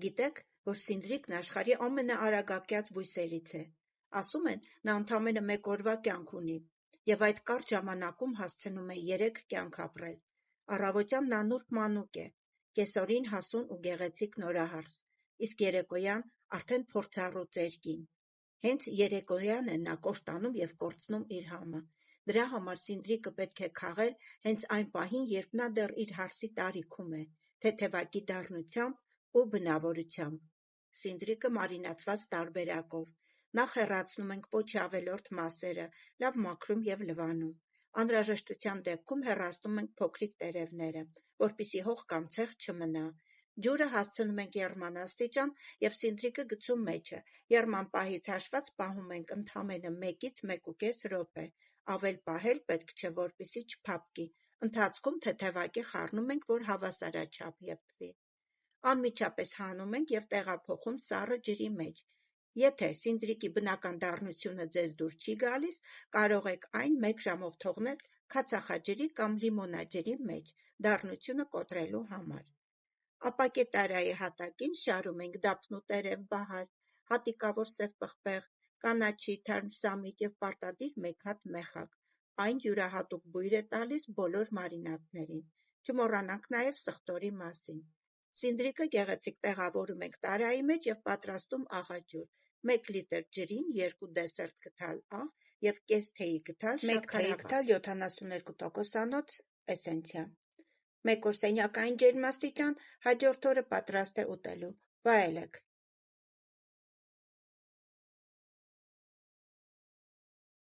Գիտեք, որ սինդրիկն աշխարհի ամենաարագակյաց բույսերից է. ասում են, նա ընդամենը 1 օրվա կյանք ունի, և այդ կարճ ժամանակում հասցնում է 3 կյանք ապրել: Առավոտյան նա նուրբ մանուկ է, կեսօրին հասուն ու գեղեցիկ նորահարս, իսկ երեկոյան արդեն փորձառու ծեր կին: Հենց երեկոյան է նա կոշտանում և կորցնում իր համը: Դրա համար սինդրիկը պետք է քաղել հենց այն պահին, երբ նա դեռ իր հարսի տարիքում է, թեթևակի դառնությամբ ու բնավորությամբ: Սինդրիկը մարինացված տարբերակով: Նախ հեռացնում ենք պոչի ավելորդ մասերը, լավ մաքրում և լվանում: Անհրաժեշտության դեպքում հեռացնում ենք փոքրիկ տերևները, որպեսզի հող կամ ցեխ չմնա: Ջուրը հասցնում ենք եռման աստիճան և սինդրիկը գցում մեջը: Եռման պահից հաշված պահում ենք ընդամենը 1-ից 1.5 րոպե: Ավել պահել պետք չէ, որպեսզի չփափկի: Ընթացքում թեթևակի խառնում ենք, որ հավասարաչափ եփվի: Անմիջապես հանում ենք և տեղափոխում սառը ջրի մեջ: Եթե սինդրիկի բնական դառնությունը ձեզ դուր չի գալիս, կարող եք այն 1 ժամով թողնել քացախաջերի կամ լիմոնադջրի մեջ, դառնությունը կոտրելու համար: Ապակե տարայի հատակին շարում ենք դափնու տերև բահար, հատիկավոր սև պղպեղ, կանաչի, թարմ սամիտ և պարտադիր 1 հատ մեխակ: Այն յուրահատուկ բույր է տալիս բոլոր մարինադներին: Չմոռանանք նաև սխտորի մասին: Սինդրիկը գեղեցիկ տեղավորում ենք տարայի մեջ և պատրաստում աղաջուր: 1 լիտր ջրին 2 դեսերտ գդալ աղ և կես թեյի գդալ շաքարավազ: 72% էսենցիա: 1 օր սենյակային ջերմաստիճան, հաջորդ օրը պատրաստ է ուտելու: Վայելեք: